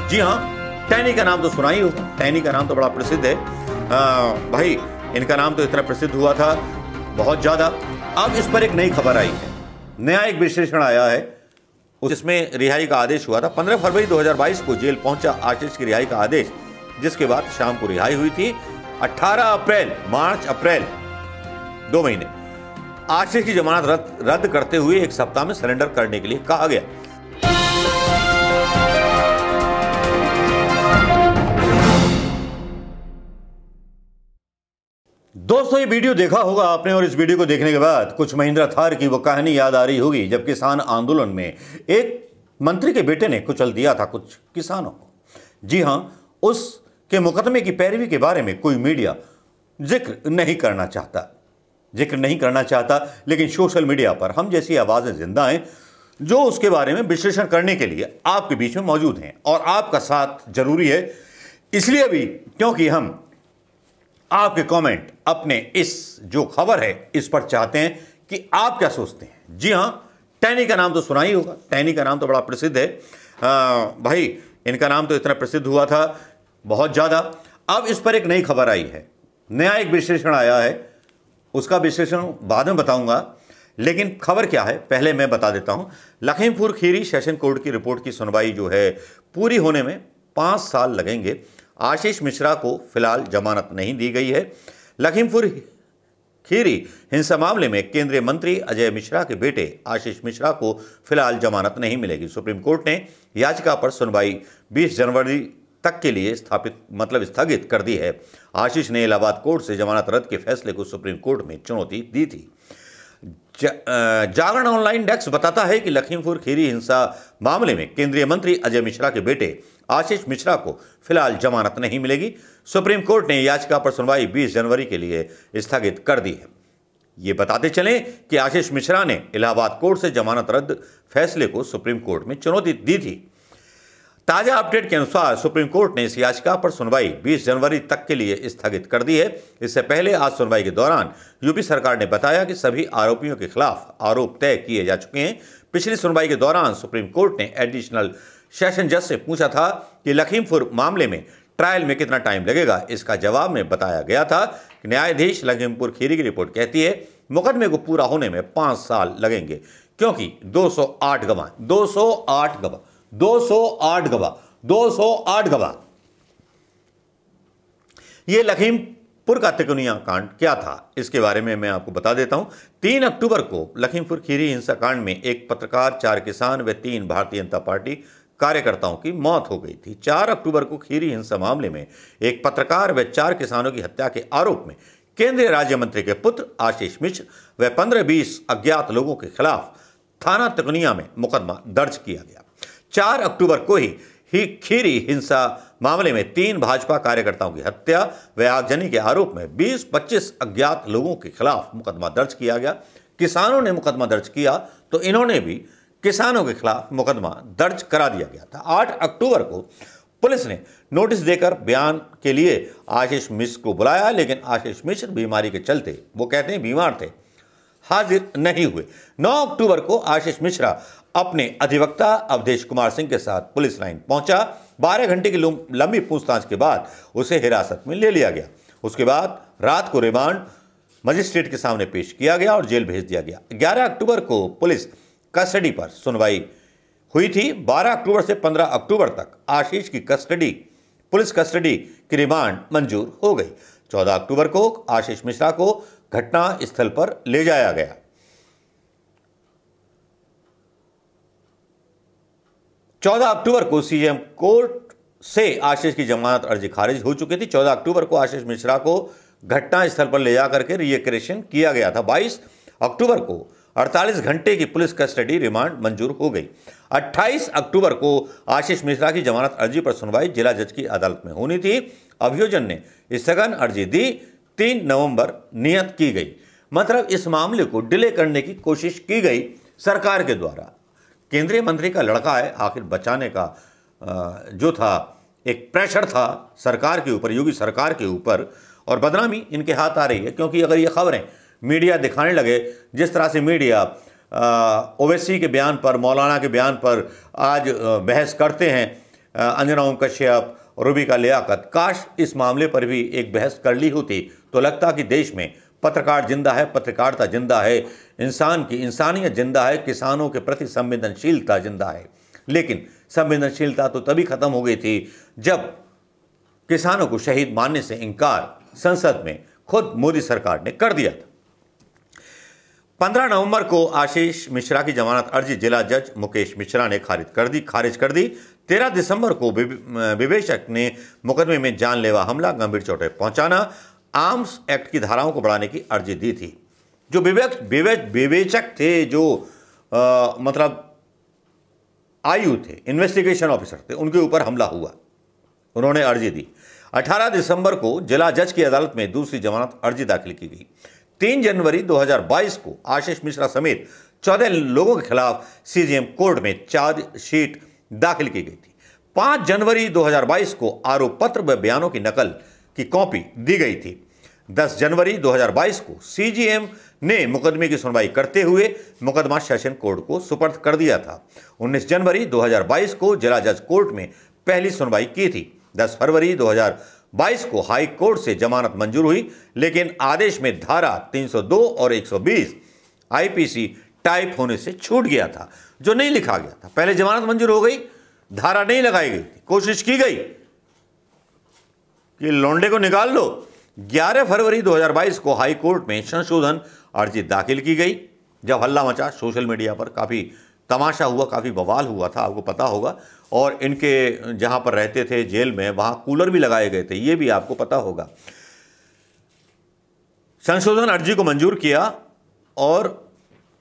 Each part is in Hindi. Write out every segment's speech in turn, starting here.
जी हाँ, टैनी का नाम तो सुना ही होगा। टैनी का नाम तो बड़ा प्रसिद्ध है भाई। इनका नाम तो इतना प्रसिद्ध हुआ था बहुत ज्यादा। अब इस पर एक नई खबर आई है, नया एक विश्लेषण आया है, जिसमें रिहाई का आदेश हुआ था। 15 फरवरी 2022 को जेल पहुंचा आशीष की रिहाई का आदेश, जिसके बाद शाम को रिहाई हुई थी। 18 अप्रैल, मार्च अप्रैल 2 महीने आशीष की जमानत रद्द करते हुए एक सप्ताह में सरेंडर करने के लिए कहा गया। दोस्तों, ये वीडियो देखा होगा आपने और इस वीडियो को देखने के बाद कुछ महिंद्रा थार की वो कहानी याद आ रही होगी, जब किसान आंदोलन में एक मंत्री के बेटे ने कुचल दिया था कुछ किसानों को। जी हां, उसके मुकदमे की पैरवी के बारे में कोई मीडिया जिक्र नहीं करना चाहता, लेकिन सोशल मीडिया पर हम जैसी आवाजें जिंदा हैं जो उसके बारे में विश्लेषण करने के लिए आपके बीच में मौजूद हैं। और आपका साथ जरूरी है इसलिए भी क्योंकि हम आपके कमेंट अपने इस जो खबर है इस पर चाहते हैं कि आप क्या सोचते हैं। जी हां, टैनी का नाम तो सुना ही होगा। टैनी का नाम तो बड़ा प्रसिद्ध है भाई। इनका नाम तो इतना प्रसिद्ध हुआ था बहुत ज्यादा। अब इस पर एक नई खबर आई है, नया एक विश्लेषण आया है। उसका विश्लेषण बाद में बताऊंगा, लेकिन खबर क्या है पहले मैं बता देता हूं। लखीमपुर खीरी सेशन कोर्ट की रिपोर्ट की सुनवाई जो है पूरी होने में 5 साल लगेंगे। आशीष मिश्रा को फिलहाल जमानत नहीं दी गई है। लखीमपुर खीरी हिंसा मामले में केंद्रीय मंत्री अजय मिश्रा के बेटे आशीष मिश्रा को फिलहाल जमानत नहीं मिलेगी। सुप्रीम कोर्ट ने याचिका पर सुनवाई 20 जनवरी तक के लिए स्थगित कर दी है। आशीष ने इलाहाबाद कोर्ट से जमानत रद्द के फैसले को सुप्रीम कोर्ट में चुनौती दी थी। जागरण ऑनलाइन डेस्क बताता है कि लखीमपुर खीरी हिंसा मामले में केंद्रीय मंत्री अजय मिश्रा के बेटे आशीष मिश्रा को फिलहाल जमानत नहीं मिलेगी। सुप्रीम कोर्ट ने याचिका पर सुनवाई 20 जनवरी के लिए स्थगित कर दी है। ये बताते चलें कि आशीष मिश्रा ने इलाहाबाद कोर्ट से जमानत रद्द फैसले को सुप्रीम कोर्ट में चुनौती दी थी। ताजा अपडेट के अनुसार सुप्रीम कोर्ट ने इस याचिका पर सुनवाई 20 जनवरी तक के लिए स्थगित कर दी है। इससे पहले आज सुनवाई के दौरान यूपी सरकार ने बताया कि सभी आरोपियों के खिलाफ आरोप तय किए जा चुके हैं। पिछली सुनवाई के दौरान सुप्रीम कोर्ट ने एडिशनल सेशन जज से पूछा था कि लखीमपुर मामले में ट्रायल में कितना टाइम लगेगा। इसका जवाब में बताया गया था कि न्यायाधीश लखीमपुर खीरी की रिपोर्ट कहती है मुकदमे को पूरा होने में 5 साल लगेंगे, क्योंकि 208 गवाह। ये लखीमपुर का तिकोनिया कांड क्या था, इसके बारे में मैं आपको बता देता हूं। 3 अक्टूबर को लखीमपुर खीरी हिंसा कांड में एक पत्रकार, 4 किसान व 3 भारतीय जनता पार्टी कार्यकर्ताओं की मौत हो गई थी। 4 अक्टूबर को खीरी हिंसा मामले में एक पत्रकार व 4 किसानों की हत्या के आरोप में केंद्रीय राज्य मंत्री के पुत्र आशीष मिश्र व 15-20 अज्ञात लोगों के खिलाफ थाना तिकोनिया में मुकदमा दर्ज किया गया। 4 अक्टूबर को ही खीरी हिंसा मामले में 3 भाजपा कार्यकर्ताओं की हत्या व आगजनी के आरोप में 20-25 अज्ञात लोगों के खिलाफ मुकदमा दर्ज किया गया। किसानों ने मुकदमा दर्ज किया तो इन्होंने भी किसानों के खिलाफ मुकदमा दर्ज करा दिया गया था। 8 अक्टूबर को पुलिस ने नोटिस देकर बयान के लिए आशीष मिश्र को बुलाया, लेकिन आशीष मिश्र बीमारी के चलते, वो कहते हैं बीमार थे, हाजिर नहीं हुए। 9 अक्टूबर को आशीष मिश्रा अपने अधिवक्ता अवधेश कुमार सिंह के साथ पुलिस लाइन पहुंचा। 12 घंटे की लंबी पूछताछ के बाद उसे हिरासत में ले लिया गया। उसके बाद रात को रिमांड मजिस्ट्रेट के सामने पेश किया गया और जेल भेज दिया गया। 11 अक्टूबर को पुलिस कस्टडी पर सुनवाई हुई थी। 12 अक्टूबर से 15 अक्टूबर तक आशीष की पुलिस कस्टडी की रिमांड मंजूर हो गई। 14 अक्टूबर को आशीष मिश्रा को घटना स्थल पर ले जाया गया। 14 अक्टूबर को सीएम कोर्ट से आशीष की जमानत अर्जी खारिज हो चुकी थी। 14 अक्टूबर को आशीष मिश्रा को घटना स्थल पर ले जाकर के रिएक्रेशन किया गया था। 22 अक्टूबर को 48 घंटे की पुलिस कस्टडी रिमांड मंजूर हो गई। 28 अक्टूबर को आशीष मिश्रा की जमानत अर्जी पर सुनवाई जिला जज की अदालत में होनी थी। अभियोजन ने स्थगन अर्जी दी। 3 नवंबर नियत की गई। मतलब इस मामले को डिले करने की कोशिश की गई सरकार के द्वारा। केंद्रीय मंत्री का लड़का है, आखिर बचाने का जो था एक प्रेशर था सरकार के ऊपर, योगी सरकार के ऊपर, और बदनामी इनके हाथ आ रही है। क्योंकि अगर ये खबरें मीडिया दिखाने लगे, जिस तरह से मीडिया ओवैसी के बयान पर, मौलाना के बयान पर आज बहस करते हैं, अंजना ओम कश्यप, रूबिका लियाकत, काश इस मामले पर भी एक बहस कर ली होती तो लगता कि देश में पत्रकार जिंदा है, पत्रकारिता जिंदा है, इंसान की इंसानियत जिंदा है, किसानों के प्रति संवेदनशीलता जिंदा है। लेकिन संवेदनशीलता तो तभी खत्म हो गई थी जब किसानों को शहीद मानने से इनकार संसद में खुद मोदी सरकार ने कर दिया था। 15 नवंबर को आशीष मिश्रा की जमानत अर्जी जिला जज मुकेश मिश्रा ने खारिज कर दी। 13 दिसंबर को विवेचक ने मुकदमे में जानलेवा हमला, गंभीर चोटें पहुंचाना, आर्म्स एक्ट की धाराओं को बढ़ाने की अर्जी दी थी। जो विवेचक थे, जो मतलब आयु थे, इन्वेस्टिगेशन ऑफिसर थे, उनके ऊपर हमला हुआ, उन्होंने अर्जी दी। 18 दिसंबर को जिला जज की अदालत में दूसरी जमानत अर्जी दाखिल की गई। 3 जनवरी 2022 को आशीष मिश्रा समेत 14 लोगों के खिलाफ सीजेएम कोर्ट में चार्जशीट दाखिल की गई थी। 5 जनवरी 2022 को आरोप पत्र व बयानों की नकल की कॉपी दी गई थी। 10 जनवरी 2022 को सीजीएम ने मुकदमे की सुनवाई करते हुए मुकदमा सेशन कोर्ट को सुपर्द कर दिया था। 19 जनवरी 2022 को जिला जज कोर्ट में पहली सुनवाई की थी। 10 फरवरी 2022 को हाई कोर्ट से जमानत मंजूर हुई, लेकिन आदेश में धारा 302 और 120 आईपीसी टाइप होने से छूट गया था, जो नहीं लिखा गया था। पहले जमानत मंजूर हो गई, धारा नहीं लगाई गई थी, कोशिश की गई कि लौंडे को निकाल लो। 11 फरवरी 2022 को हाई कोर्ट में संशोधन अर्जी दाखिल की गई। जब हल्ला मचा, सोशल मीडिया पर काफ़ी तमाशा हुआ, काफ़ी बवाल हुआ था, आपको पता होगा। और इनके जहां पर रहते थे जेल में, वहां कूलर भी लगाए गए थे, ये भी आपको पता होगा। संशोधन अर्जी को मंजूर किया और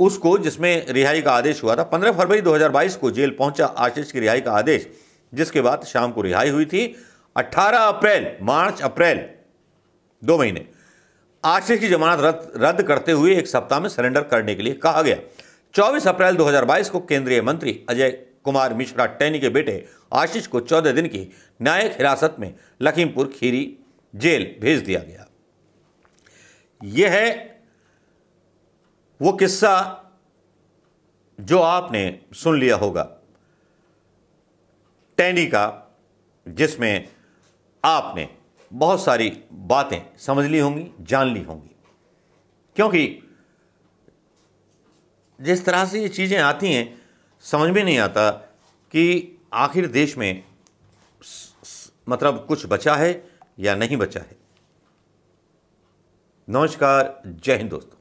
उसको, जिसमें रिहाई का आदेश हुआ था, 15 फरवरी 2022 को जेल पहुंचा आशीष की रिहाई का आदेश, जिसके बाद शाम को रिहाई हुई थी। 18 अप्रैल, मार्च अप्रैल 2 महीने आशीष की जमानत रद्द करते हुए 1 सप्ताह में सरेंडर करने के लिए कहा गया। 24 अप्रैल 2022 को केंद्रीय मंत्री अजय कुमार मिश्रा टैनी के बेटे आशीष को 14 दिन की न्यायिक हिरासत में लखीमपुर खीरी जेल भेज दिया गया। यह है वो किस्सा जो आपने सुन लिया होगा टैनी का, जिसमें आपने बहुत सारी बातें समझ ली होंगी, जान ली होंगी। क्योंकि जिस तरह से ये चीज़ें आती हैं, समझ में नहीं आता कि आखिर देश में मतलब कुछ बचा है या नहीं बचा है। नमस्कार, जय हिंद दोस्तों।